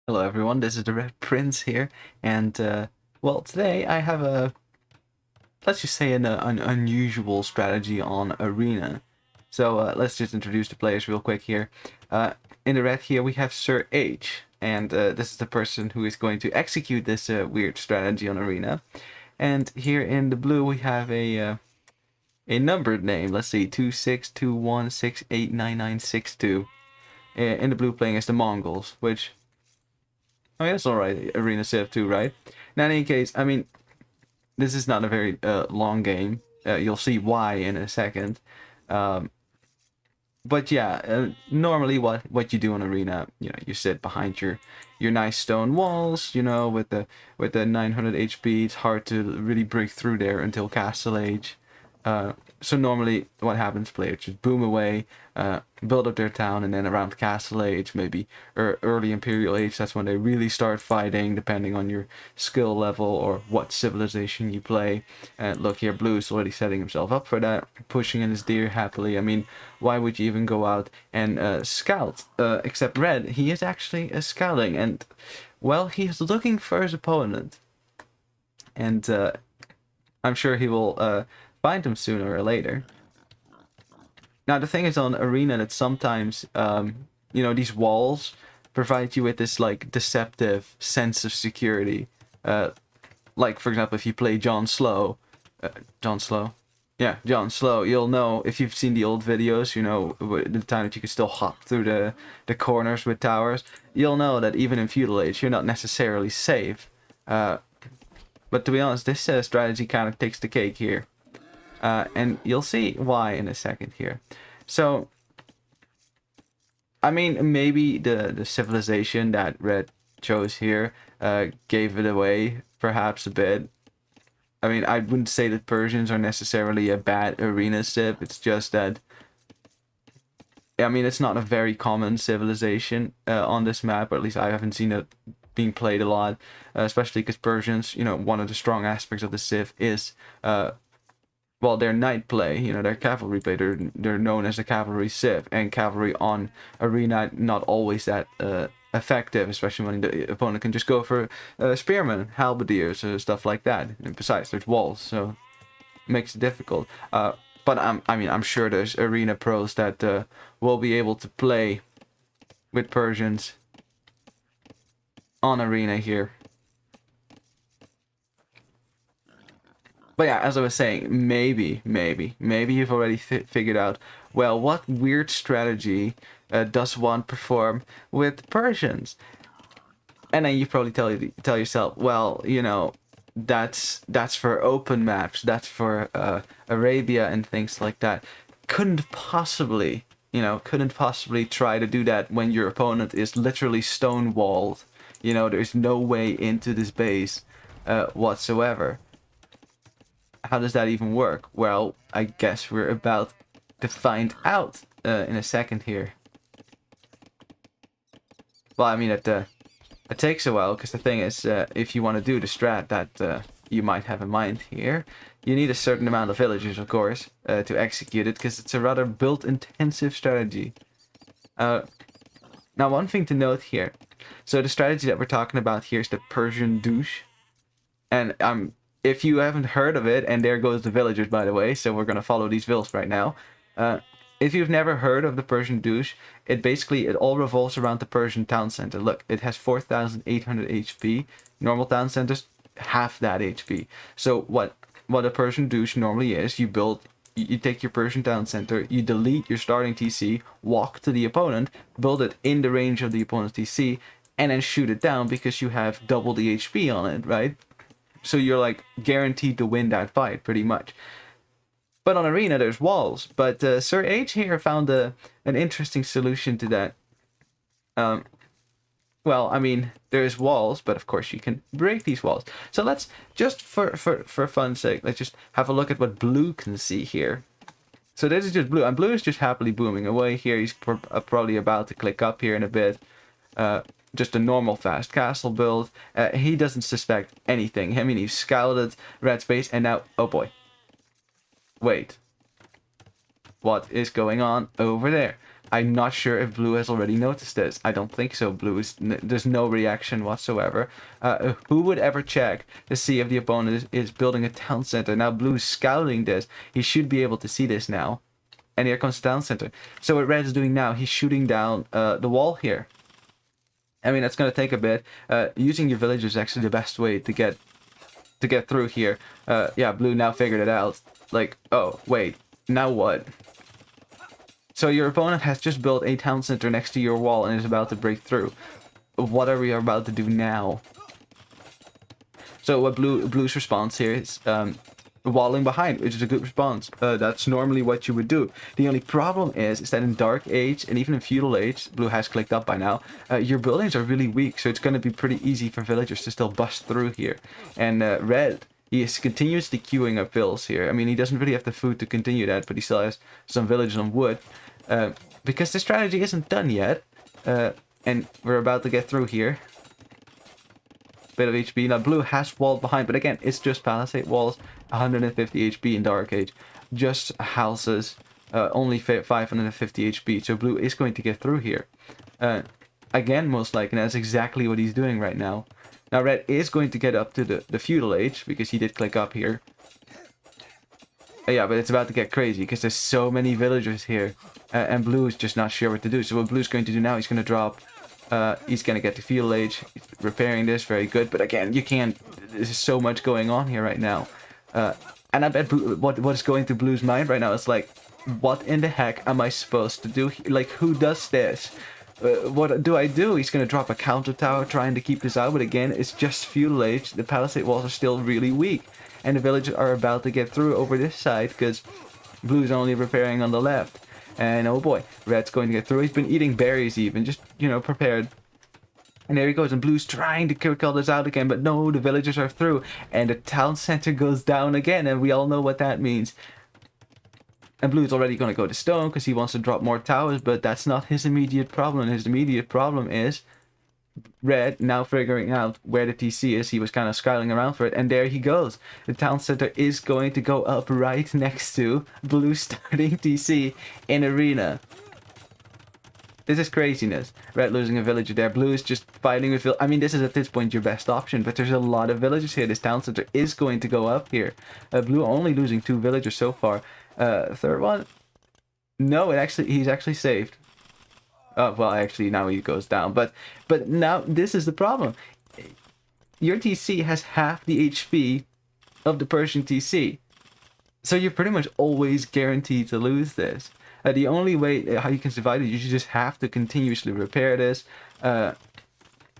Hello everyone, this is the Red Prince here, and well, today I have let's just say an unusual strategy on Arena. So let's just introduce the players real quick here. In the red here we have Sir H, and this is the person who is going to execute this weird strategy on Arena. And here in the blue we have a numbered name. Let's see, 2621689962. In the blue playing as the Mongols, which I mean, that's alright, Arena Civ 2, right? Now, in any case, I mean, this is not a very long game. You'll see why in a second. Um, but yeah, normally what you do in Arena, you sit behind your nice stone walls, with the 900 HP. It's hard to really break through there until Castle Age. So normally what happens, players just boom away, build up their town, and then around Castle Age, maybe early Imperial Age, that's when they really start fighting, depending on your skill level or what civilization you play. And look here, Blue is already setting himself up for that, pushing in his deer happily. I mean, why would you even go out and scout? Except Red, he is actually scouting, and well, he's looking for his opponent. And I'm sure he will find him sooner or later. Now the thing is on Arena that sometimes these walls provide you with this like deceptive sense of security. Like for example, if you play John Slow, John Slow, yeah, John Slow, you'll know if you've seen the old videos, the time that you could still hop through the corners with towers. You'll know that even in Feudal Age, you're not necessarily safe. But to be honest, this strategy kind of takes the cake here. And you'll see why in a second here. So, I mean, maybe the civilization that Red chose here gave it away, perhaps a bit. I mean, I wouldn't say that Persians are necessarily a bad arena civ. It's just that, I mean, it's not a very common civilization on this map, or at least I haven't seen it being played a lot, especially because Persians, one of the strong aspects of the civ is well, their knight play, their cavalry play, they're known as the cavalry civ, and cavalry on Arena not always that effective, especially when the opponent can just go for spearmen, halberdiers, stuff like that. And besides, there's walls, so it makes it difficult. But I'm sure there's Arena pros that will be able to play with Persians on Arena here. But yeah, as I was saying, maybe you've already figured out, well, what weird strategy does one perform with Persians? And then you probably tell yourself, well, that's for open maps, that's for Arabia and things like that. Couldn't possibly try to do that when your opponent is literally stone-walled. There's no way into this base whatsoever. How does that even work? Well, I guess we're about to find out in a second here. Well, I mean, it takes a while, because the thing is, if you want to do the strat that you might have in mind here, you need a certain amount of villagers, of course, to execute it, because it's a rather build-intensive strategy. Now, one thing to note here. So the strategy that we're talking about here is the Persian Douche. And if you haven't heard of it, and there goes the villagers, by the way, so we're going to follow these vills right now. If you've never heard of the Persian Douche, it all revolves around the Persian town center. Look, it has 4,800 HP. Normal town centers, half that HP. So what a Persian Douche normally is, you take your Persian town center, you delete your starting TC, walk to the opponent, build it in the range of the opponent's TC, and then shoot it down because you have double the HP on it, right? So you're like guaranteed to win that fight pretty much. But on Arena there's walls. But Sir H here found an interesting solution to that. Well, I mean, there's walls, but of course you can break these walls. So let's just for fun's sake, let's just have a look at what Blue can see here. So this is just Blue, and Blue is just happily booming away here. He's probably about to click up here in a bit. Just a normal fast castle build. He doesn't suspect anything. I mean, he scouted red space, and now, oh boy. Wait. what is going on over there. I'm not sure if blue has already noticed this. I don't think so. Blue is there's no reaction whatsoever. Who would ever check to see if the opponent is building a town center? Now blue's scouting this. He should be able to see this now. And here comes the town center. So what red is doing now, he's shooting down the wall here. I mean, that's going to take a bit. Using your village is actually the best way to get through here. Yeah, blue now figured it out. Like, oh, wait, now what? So your opponent has just built a town center next to your wall and is about to break through. What are we about to do now? So what blue's response here is walling behind, which is a good response. That's normally what you would do. The only problem is that in Dark Age and even in Feudal Age, blue has clicked up by now, your buildings are really weak, so it's going to be pretty easy for villagers to still bust through here. And red, he is continuously queuing up bills here. I mean, he doesn't really have the food to continue that, but he still has some village on wood. Because the strategy isn't done yet. And we're about to get through here. Bit of HP. Now, blue has walled behind, but again, it's just palisade walls. 150 HP in Dark Age. Just houses. Only 550 HP. So blue is going to get through here. Again, most likely, that's exactly what he's doing right now. Now, red is going to get up to the Feudal Age, because he did click up here. Yeah, but it's about to get crazy, because there's so many villagers here. And blue is just not sure what to do. So what blue's going to do now, he's going to drop... he's going to get to Feudal Age. He's repairing this, very good. But again, you can't... There's so much going on here right now. And I bet what is going through blue's mind right now is like, what in the heck am I supposed to do? Like, who does this? What do I do? He's going to drop a counter tower trying to keep this out. But again, it's just Feudal Age. The palisade walls are still really weak. And the villagers are about to get through over this side because blue's only repairing on the left. And oh boy, red's going to get through. He's been eating berries even, just, you know, prepared. And there he goes, and blue's trying to kick all this out again, but no, the villagers are through. And the town center goes down again, and we all know what that means. And blue's already going to go to stone because he wants to drop more towers, but that's not his immediate problem. His immediate problem is red now figuring out where the TC is. He was kind of scouting around for it, and there he goes. The town center is going to go up right next to blue starting TC in Arena. This is craziness. Red losing a villager there. Blue is just fighting with... I mean, this is at this point your best option, but there's a lot of villagers here. This town center is going to go up here. Blue only losing 2 villagers so far. Third one? No, he's actually saved. Well, actually, now he goes down. But now, this is the problem. Your TC has half the HP of the Persian TC. So you're pretty much always guaranteed to lose this. The only way how you can survive it, you just have to continuously repair this.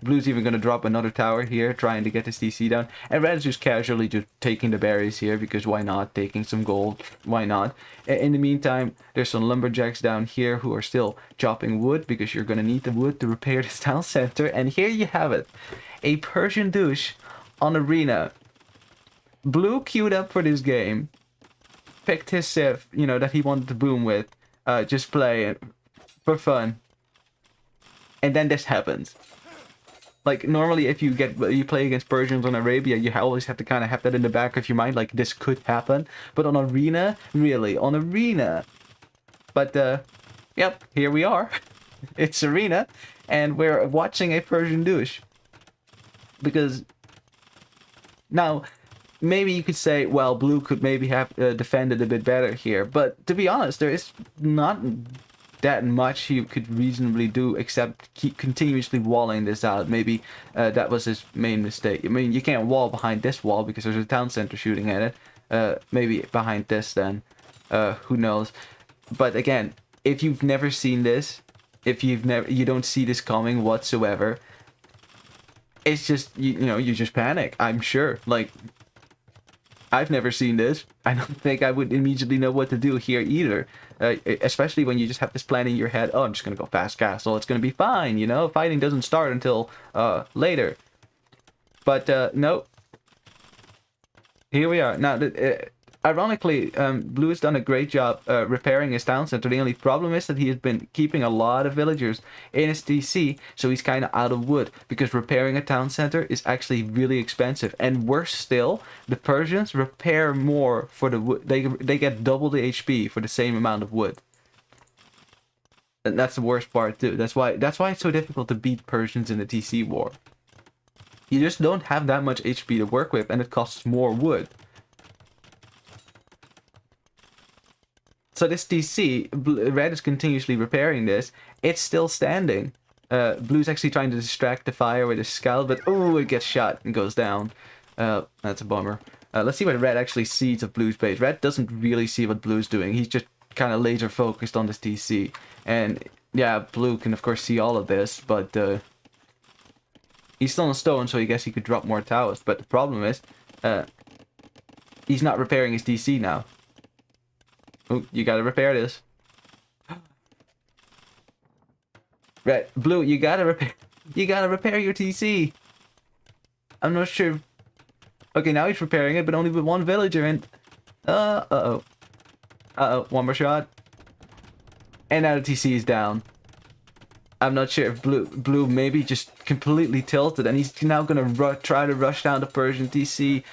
Blue's even going to drop another tower here, trying to get his TC down. And red's just casually just taking the berries here, because why not? Taking some gold, why not? In the meantime, there's some lumberjacks down here who are still chopping wood, because you're going to need the wood to repair this town center. And here you have it. A Persian douche on Arena. Blue queued up for this game. Picked his Civ, you know, that he wanted to boom with. Just play for fun. And then this happens. Like, normally if you play against Persians on Arabia, you always have to kind of have that in the back of your mind, like, this could happen. But on Arena, really, on Arena. But, yep, here we are. It's Arena, and we're watching a Persian douche. Because, now, maybe you could say, well, blue could maybe have defended a bit better here. But, to be honest, there is not that much he could reasonably do except keep continuously walling this out. Maybe that was his main mistake. I mean, you can't wall behind this wall because there's a town center shooting at it. Maybe behind this then. Who knows? But again, if you've never seen this, if you don't see this coming whatsoever, it's just, you know, you just panic, I'm sure. Like, I've never seen this. I don't think I would immediately know what to do here either. Especially when you just have this plan in your head. Oh, I'm just going to go fast castle. It's going to be fine, you know? Fighting doesn't start until later. But, no. Here we are. Now, ironically, Blue has done a great job repairing his town center. The only problem is that he has been keeping a lot of villagers in his TC, so he's kind of out of wood, because repairing a town center is actually really expensive. And worse still, the Persians repair more for the wood. They get double the HP for the same amount of wood. And that's the worst part too. That's why it's so difficult to beat Persians in the TC war. You just don't have that much HP to work with, and it costs more wood. So this TC, Red is continuously repairing this. It's still standing. Blue's actually trying to distract the fire with his scout, but oh, it gets shot and goes down. That's a bummer. Let's see what Red actually sees of Blue's base. Red doesn't really see what Blue's doing. He's just kind of laser focused on this TC. And yeah, Blue can of course see all of this, but he's still on stone, so I guess he could drop more towers. But the problem is, he's not repairing his TC now. Oh, you gotta repair this. Red, Blue, you gotta repair your TC. I'm not sure. Okay, now he's repairing it, but only with one villager, and uh-oh, one more shot. And now the TC is down. I'm not sure if Blue maybe just completely tilted, and he's now gonna try to rush down the Persian TC.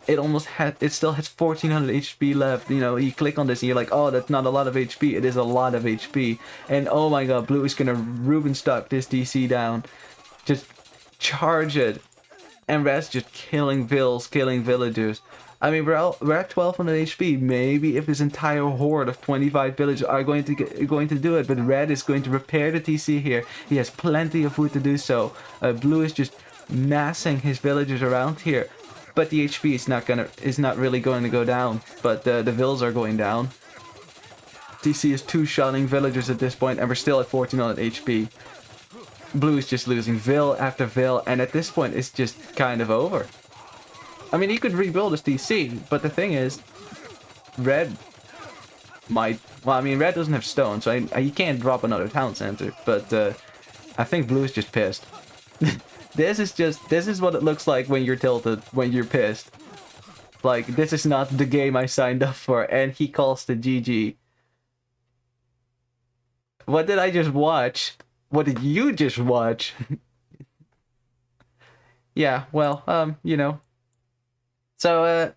It still has 1400 HP left. You know, you click on this and you're like, oh, that's not a lot of HP. It is a lot of HP. And oh my god, Blue is gonna Ruben stuck this DC down. Just charge it. And Red's just killing villagers. I mean, we're at 1200 HP. Maybe if this entire horde of 25 villagers are going to do it, but Red is going to repair the TC here. He has plenty of wood to do so. Blue is just massing his villagers around here. But the HP is not really going to go down. But the vills are going down. TC is two-shotting villagers at this point, and we're still at 1400 HP. Blue is just losing vill after vill, and at this point it's just kind of over. I mean, he could rebuild his TC, but the thing is, Red might. Well, I mean, Red doesn't have stone, so he can't drop another town center. But I think Blue is just pissed. This is what it looks like when you're tilted, when you're pissed. Like, this is not the game I signed up for, and he calls the GG. What did I just watch? What did you just watch? Yeah, well, you know. So,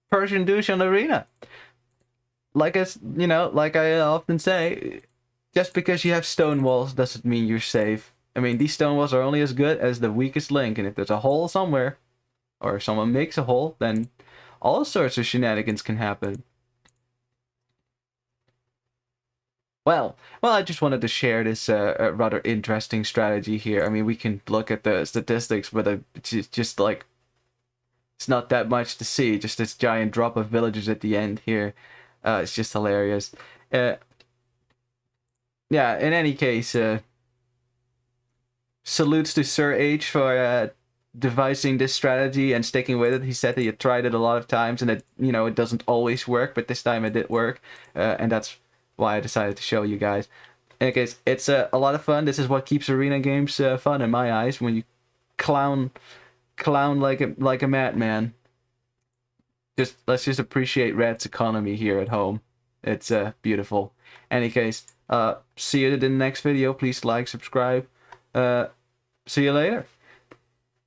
Persian douche on Arena. Like I often say, just because you have stone walls doesn't mean you're safe. I mean, these stone walls are only as good as the weakest link, and if there's a hole somewhere, or someone makes a hole, then all sorts of shenanigans can happen. Well, I just wanted to share this rather interesting strategy here. I mean, we can look at the statistics, but it's just like, it's not that much to see. Just this giant drop of villagers at the end here. It's just hilarious. Yeah, in any case, salutes to Sir H for devising this strategy and sticking with it. He said that he had tried it a lot of times and that, you know, it doesn't always work, but this time it did work. And that's why I decided to show you guys. In any case, it's a lot of fun. This is what keeps arena games fun in my eyes, when you clown like a madman. Let's just appreciate Red's economy here at home. It's beautiful. Any case, see you in the next video. Please like, subscribe. See you later.